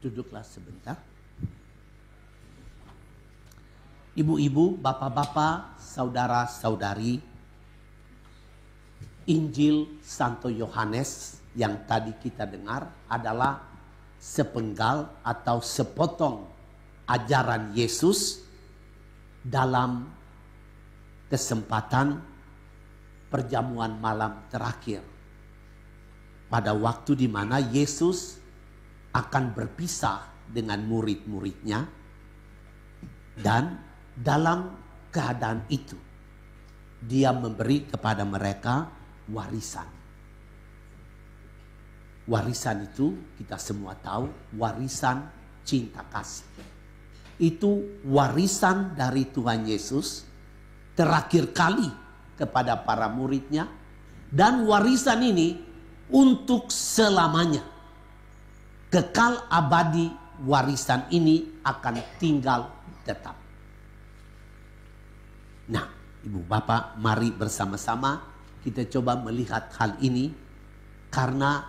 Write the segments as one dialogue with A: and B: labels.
A: Duduklah sebentar. Ibu-ibu, bapak-bapak, saudara-saudari, Injil Santo Yohanes yang tadi kita dengar adalah sepenggal atau sepotong ajaran Yesus dalam kesempatan perjamuan malam terakhir. Pada waktu di mana Yesus akan berpisah dengan murid-muridnya, dan dalam keadaan itu dia memberi kepada mereka warisan. Warisan itu kita semua tahu, warisan cinta kasih. Itu warisan dari Tuhan Yesus terakhir kali kepada para muridnya, dan warisan ini untuk selamanya. Kekal abadi warisan ini akan tinggal tetap. Nah, ibu bapak, mari bersama-sama kita coba melihat hal ini. Karena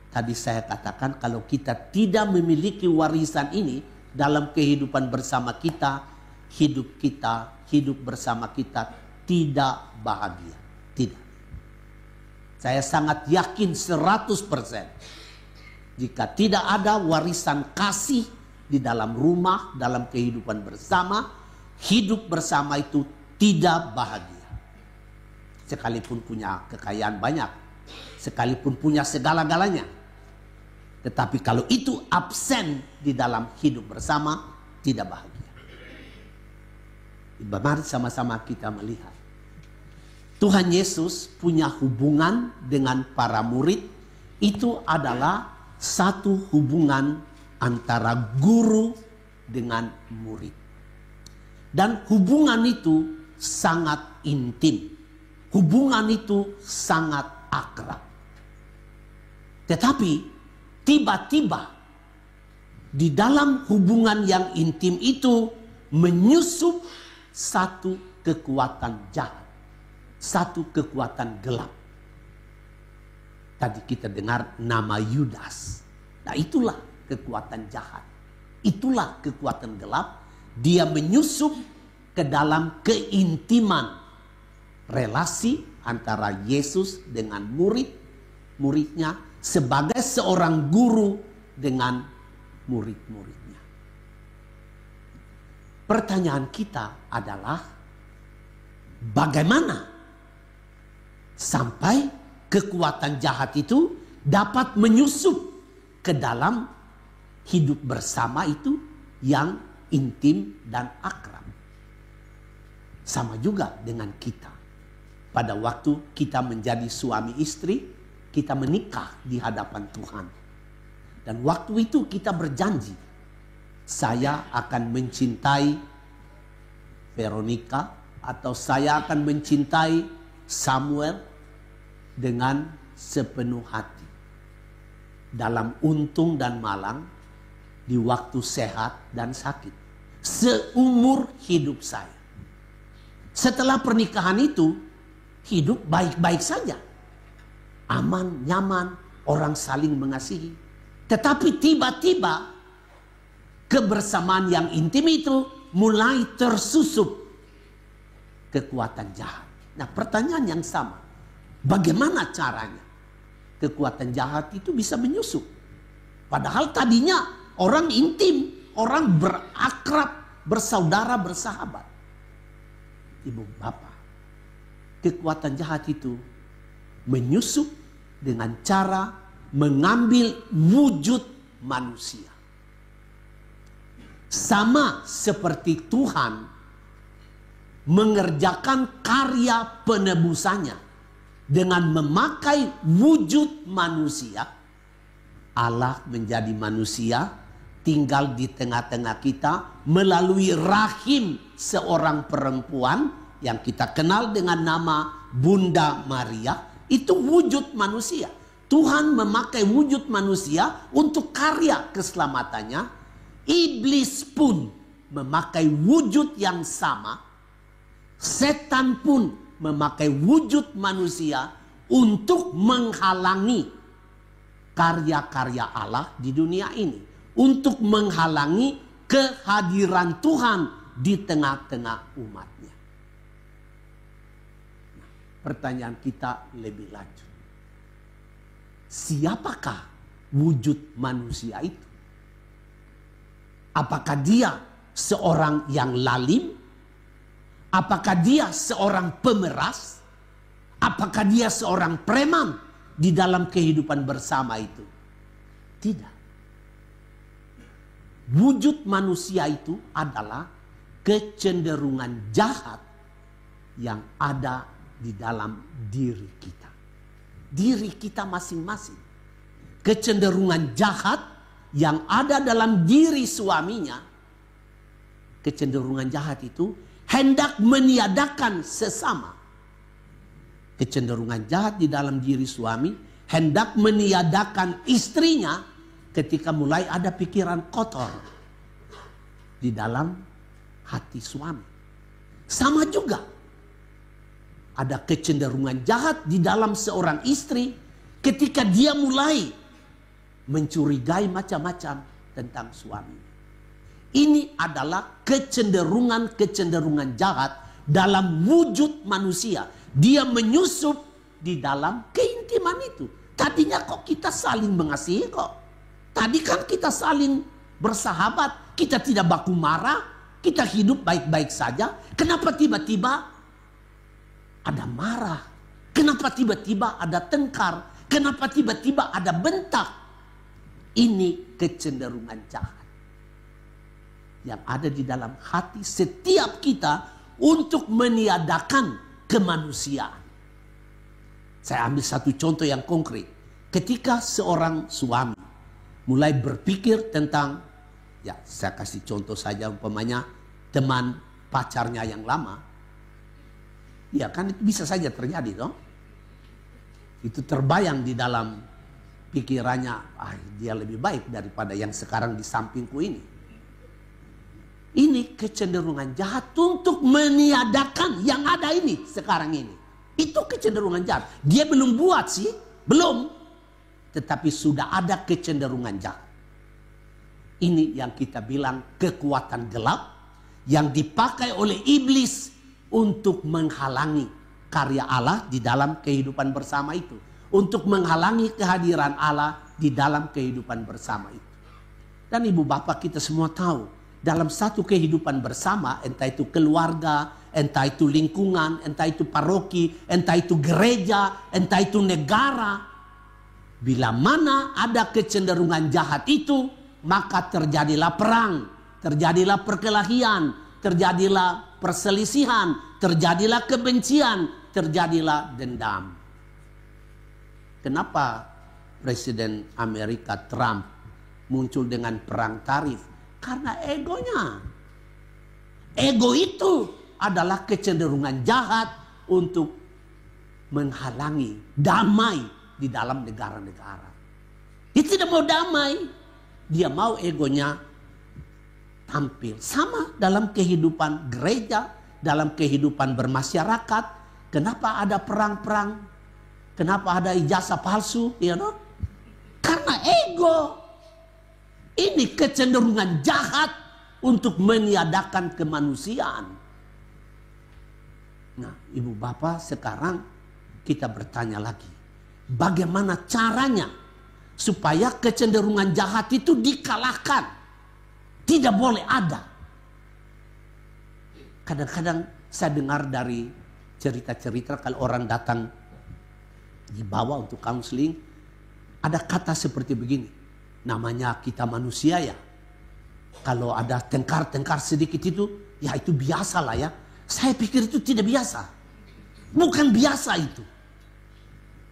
A: tadi saya katakan kalau kita tidak memiliki warisan ini dalam kehidupan bersama kita, hidup bersama kita tidak bahagia. Tidak. Saya sangat yakin 100%. Jika tidak ada warisan kasih di dalam rumah, dalam kehidupan bersama, hidup bersama itu tidak bahagia. Sekalipun punya kekayaan banyak, sekalipun punya segala-galanya, tetapi kalau itu absen di dalam hidup bersama, tidak bahagia. Mari sama-sama kita melihat. Tuhan Yesus punya hubungan dengan para murid. Itu adalah satu hubungan antara guru dengan murid. Dan hubungan itu sangat intim. Hubungan itu sangat akrab. Tetapi tiba-tiba di dalam hubungan yang intim itu menyusup satu kekuatan jahat. Satu kekuatan gelap. Tadi kita dengar nama Yudas. Nah, itulah kekuatan jahat. Itulah kekuatan gelap. Dia menyusup ke dalam keintiman relasi antara Yesus dengan muridnya sebagai seorang guru dengan murid-muridnya. Pertanyaan kita adalah bagaimana sampai kekuatan jahat itu dapat menyusup ke dalam hidup bersama itu yang intim dan akrab. Sama juga dengan kita. Pada waktu kita menjadi suami istri, kita menikah di hadapan Tuhan. Dan waktu itu kita berjanji, saya akan mencintai Veronica, atau saya akan mencintai Samuel dengan sepenuh hati. Dalam untung dan malang, di waktu sehat dan sakit. Seumur hidup saya. Setelah pernikahan itu, hidup baik-baik saja. Aman, nyaman, orang saling mengasihi. Tetapi tiba-tiba, kebersamaan yang intim itu mulai tersusup kekuatan jahat. Nah, pertanyaan yang sama. Bagaimana caranya kekuatan jahat itu bisa menyusup? Padahal tadinya orang intim, orang berakrab, bersaudara, bersahabat. Ibu bapak, kekuatan jahat itu menyusup dengan cara mengambil wujud manusia. Sama seperti Tuhan mengerjakan karya penebusannya dengan memakai wujud manusia. Allah menjadi manusia, tinggal di tengah-tengah kita melalui rahim seorang perempuan yang kita kenal dengan nama Bunda Maria. Itu wujud manusia. Tuhan memakai wujud manusia untuk karya keselamatannya. Iblis pun memakai wujud yang sama. Setan pun memakai wujud manusia untuk menghalangi karya-karya Allah di dunia ini. untuk menghalangi kehadiran Tuhan di tengah-tengah umatnya. Nah, pertanyaan kita lebih lanjut. Siapakah wujud manusia itu? Apakah dia seorang yang lalim? Apakah dia seorang pemeras? Apakah dia seorang preman di dalam kehidupan bersama itu? Tidak. Wujud manusia itu adalah kecenderungan jahat yang ada di dalam diri kita. Diri kita masing-masing. Kecenderungan jahat yang ada dalam diri suaminya. Kecenderungan jahat itu hendak meniadakan sesama. Kecenderungan jahat di dalam diri suami hendak meniadakan istrinya ketika mulai ada pikiran kotor di dalam hati suami. Sama juga ada kecenderungan jahat di dalam seorang istri ketika dia mulai mencurigai macam-macam tentang suami. Ini adalah kecenderungan-kecenderungan jahat dalam wujud manusia. Dia menyusup di dalam keintiman itu. Tadinya kok kita saling mengasihi kok. Tadi kan kita saling bersahabat. Kita tidak baku marah. Kita hidup baik-baik saja. Kenapa tiba-tiba ada marah? Kenapa tiba-tiba ada tengkar? Kenapa tiba-tiba ada bentak? Ini kecenderungan jahat yang ada di dalam hati setiap kita untuk meniadakan kemanusiaan. Saya ambil satu contoh yang konkret. Ketika seorang suami mulai berpikir tentang, ya saya kasih contoh saja umpamanya teman pacarnya yang lama. Ya kan itu bisa saja terjadi toh. Itu terbayang di dalam pikirannya, dia lebih baik daripada yang sekarang di sampingku ini. Ini kecenderungan jahat untuk meniadakan yang ada ini sekarang ini. Itu kecenderungan jahat. Dia belum buat sih, belum. Tetapi sudah ada kecenderungan jahat. Ini yang kita bilang kekuatan gelap yang dipakai oleh iblis untuk menghalangi karya Allah di dalam kehidupan bersama itu. Untuk menghalangi kehadiran Allah di dalam kehidupan bersama itu. Dan ibu bapak kita semua tahu. Dalam satu kehidupan bersama, entah itu keluarga, entah itu lingkungan, entah itu paroki, entah itu gereja, entah itu negara. Bila mana ada kecenderungan jahat itu, maka terjadilah perang, terjadilah perkelahian, terjadilah perselisihan, terjadilah kebencian, terjadilah dendam. Kenapa Presiden Amerika Trump muncul dengan perang tarif? Karena egonya. Ego itu adalah kecenderungan jahat untuk menghalangi damai di dalam negara-negara. Dia tidak mau damai. Dia mau egonya tampil. Sama dalam kehidupan gereja, dalam kehidupan bermasyarakat. Kenapa ada perang-perang? Kenapa ada ijazah palsu? You know? Karena ego. Ini kecenderungan jahat untuk meniadakan kemanusiaan. Nah, ibu bapak, sekarang kita bertanya lagi. Bagaimana caranya supaya kecenderungan jahat itu dikalahkan? Tidak boleh ada. Kadang-kadang saya dengar dari cerita-cerita kalau orang datang dibawa untuk counseling, ada kata seperti begini. Namanya kita manusia ya. Kalau ada tengkar-tengkar sedikit itu, ya itu biasa lah ya. Saya pikir itu tidak biasa. Bukan biasa itu.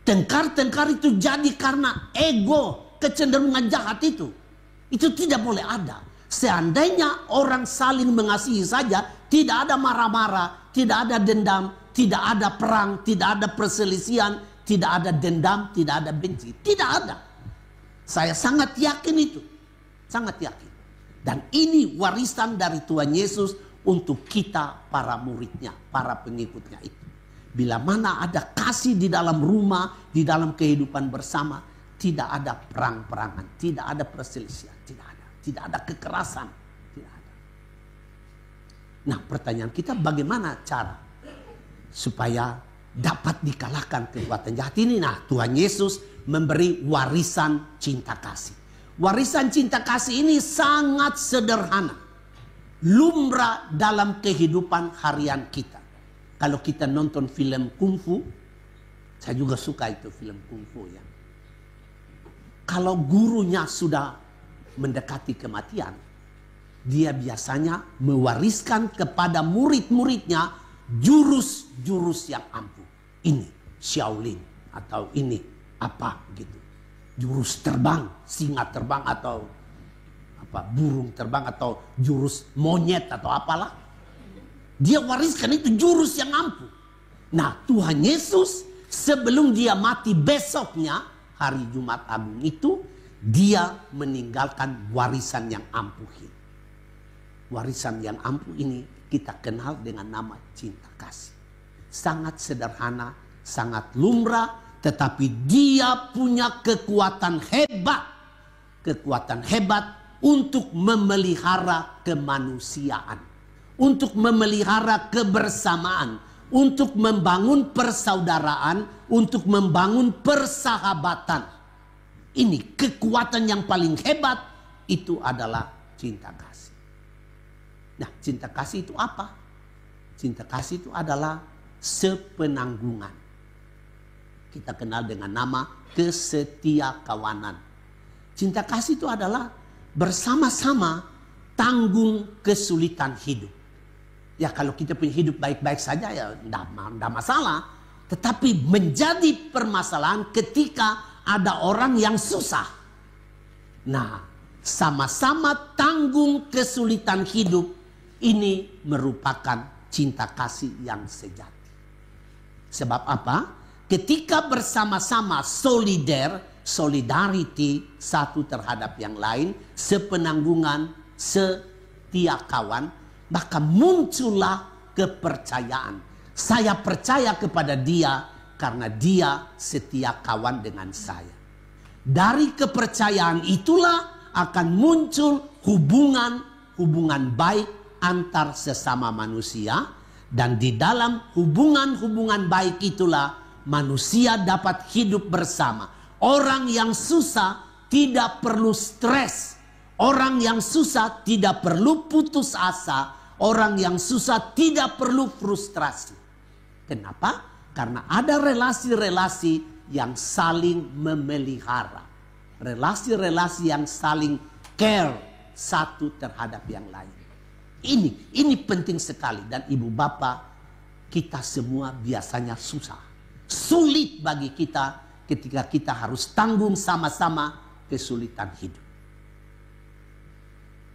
A: Tengkar-tengkar itu jadi karena ego, kecenderungan jahat itu. Itu tidak boleh ada. Seandainya orang saling mengasihi saja, tidak ada marah-marah, tidak ada dendam, tidak ada perang, tidak ada perselisihan, tidak ada dendam, tidak ada benci. Tidak ada. Saya sangat yakin itu. Sangat yakin. Dan ini warisan dari Tuhan Yesus untuk kita para muridnya, para pengikutnya itu. Bila mana ada kasih di dalam rumah, di dalam kehidupan bersama, tidak ada perang-perangan, tidak ada perselisihan, tidak ada. tidak ada kekerasan, tidak ada. Nah, pertanyaan kita bagaimana cara supaya dapat dikalahkan kekuatan jahat ini? Nah, Tuhan Yesus memberi warisan cinta kasih. Warisan cinta kasih ini sangat sederhana, lumrah dalam kehidupan harian kita. Kalau kita nonton film kungfu, saya juga suka itu film kungfu ya. Kalau gurunya sudah mendekati kematian, dia biasanya mewariskan kepada murid-muridnya jurus-jurus yang ampuh. Ini Shaolin atau ini apa gitu. Jurus terbang, singa terbang atau apa burung terbang atau jurus monyet atau apalah. Dia wariskan itu jurus yang ampuh. Nah, Tuhan Yesus sebelum dia mati besoknya, hari Jumat Agung itu, dia meninggalkan warisan yang ampuh ini. Warisan yang ampuh ini kita kenal dengan nama cinta kasih. Sangat sederhana, sangat lumrah, tetapi dia punya kekuatan hebat. Kekuatan hebat untuk memelihara kemanusiaan. Untuk memelihara kebersamaan. Untuk membangun persaudaraan. Untuk membangun persahabatan. Ini kekuatan yang paling hebat. Itu adalah cinta kasih. Nah, cinta kasih itu apa? Cinta kasih itu adalah sepenanggungan. Kita kenal dengan nama kesetiakawanan. Cinta kasih itu adalah bersama-sama tanggung kesulitan hidup. Ya kalau kita punya hidup baik-baik saja ya tidak masalah. Tetapi menjadi permasalahan ketika ada orang yang susah. Nah, sama-sama tanggung kesulitan hidup ini merupakan cinta kasih yang sejati. Sebab apa? Ketika bersama-sama solidarity satu terhadap yang lain, sepenanggungan, setia kawan, maka muncullah kepercayaan. Saya percaya kepada dia karena dia setia kawan dengan saya. Dari kepercayaan itulah akan muncul hubungan baik antar sesama manusia. Dan di dalam hubungan baik itulah manusia dapat hidup bersama. Orang yang susah tidak perlu stres. Orang yang susah tidak perlu putus asa. Orang yang susah tidak perlu frustrasi. Kenapa? Karena ada relasi-relasi yang saling memelihara. Relasi-relasi yang saling care satu terhadap yang lain. Ini penting sekali. Dan ibu bapak, kita semua biasanya susah. Sulit bagi kita ketika kita harus tanggung sama-sama kesulitan hidup.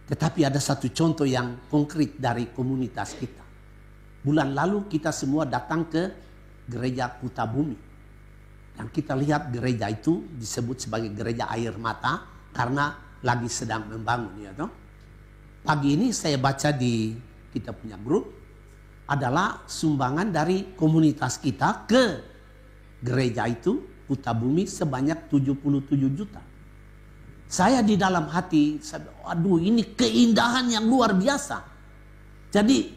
A: Tetapi ada satu contoh yang konkret dari komunitas kita. Bulan lalu kita semua datang ke gereja Kutabumi. Dan kita lihat gereja itu disebut sebagai gereja air mata karena lagi sedang membangun. Ya, toh? Pagi ini saya baca di kita punya grup adalah sumbangan dari komunitas kita ke gereja itu Kutabumi sebanyak 77 juta. Saya di dalam hati, aduh ini keindahan yang luar biasa. Jadi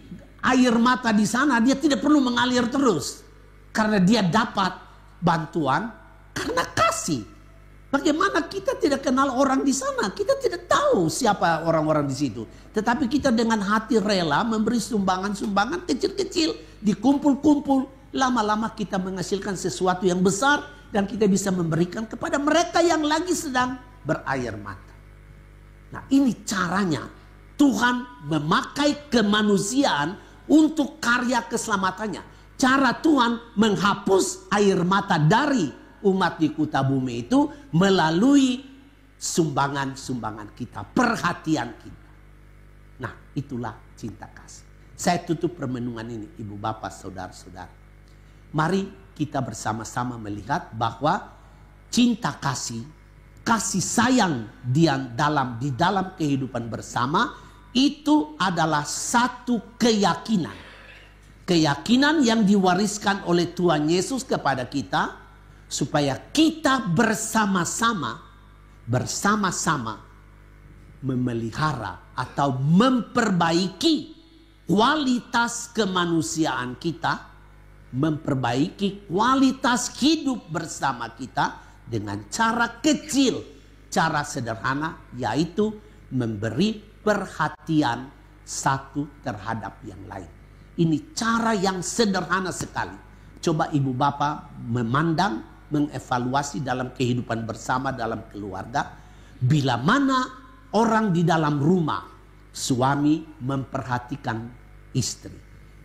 A: air mata di sana dia tidak perlu mengalir terus. Karena dia dapat bantuan karena kasih. Bagaimana kita tidak kenal orang di sana? Kita tidak tahu siapa orang-orang di situ. Tetapi kita dengan hati rela memberi sumbangan-sumbangan kecil-kecil. Dikumpul-kumpul. Lama-lama kita menghasilkan sesuatu yang besar. Dan kita bisa memberikan kepada mereka yang lagi sedang berair mata. Nah, ini caranya. Tuhan memakai kemanusiaan untuk karya keselamatannya. Cara Tuhan menghapus air mata dari umat di Kutabumi itu melalui sumbangan-sumbangan kita, perhatian kita. Nah, itulah cinta kasih. Saya tutup permenungan ini, ibu bapak, saudara-saudara. Mari kita bersama-sama melihat bahwa cinta kasih, kasih sayang di dalam kehidupan bersama itu adalah satu keyakinan. Keyakinan yang diwariskan oleh Tuhan Yesus kepada kita supaya kita bersama-sama memelihara atau memperbaiki kualitas kemanusiaan kita, memperbaiki kualitas hidup bersama kita dengan cara kecil, cara sederhana, yaitu memberi perhatian satu terhadap yang lain. Ini cara yang sederhana sekali. Coba ibu bapak memandang, mengevaluasi dalam kehidupan bersama dalam keluarga. Bila mana orang di dalam rumah, suami memperhatikan istri,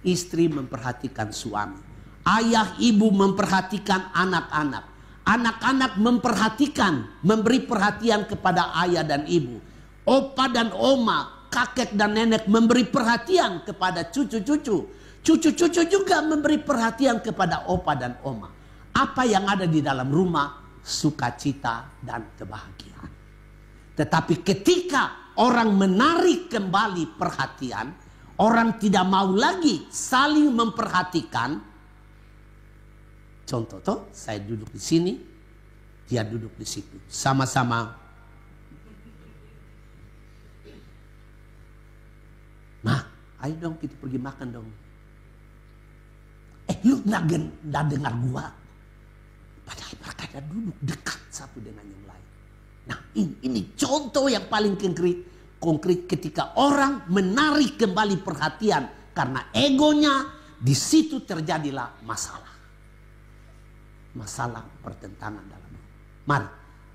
A: istri memperhatikan suami, ayah ibu memperhatikan anak-anak, anak-anak memperhatikan, memberi perhatian kepada ayah dan ibu, opa dan oma, kakek dan nenek memberi perhatian kepada cucu-cucu, cucu-cucu juga memberi perhatian kepada opa dan oma. Apa yang ada di dalam rumah? Sukacita dan kebahagiaan. Tetapi ketika orang menarik kembali perhatian, orang tidak mau lagi saling memperhatikan. Contoh toh, saya duduk di sini, dia duduk di situ, sama-sama. Nah, ayo dong kita pergi makan dong. Lu nggak dengar gua? Padahal mereka duduk dekat satu dengan yang lain. Nah, ini contoh yang paling konkret ketika orang menarik kembali perhatian karena egonya, di situ terjadilah masalah. Masalah pertentangan dalam rumah. Mari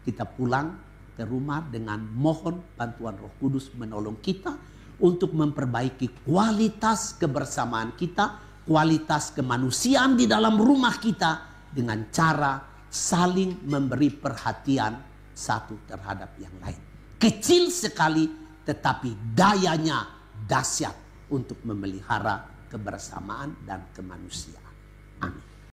A: kita pulang ke rumah dengan mohon bantuan Roh Kudus menolong kita untuk memperbaiki kualitas kebersamaan kita, kualitas kemanusiaan di dalam rumah kita dengan cara saling memberi perhatian satu terhadap yang lain. Kecil sekali tetapi dayanya dahsyat untuk memelihara kebersamaan dan kemanusiaan. Amin.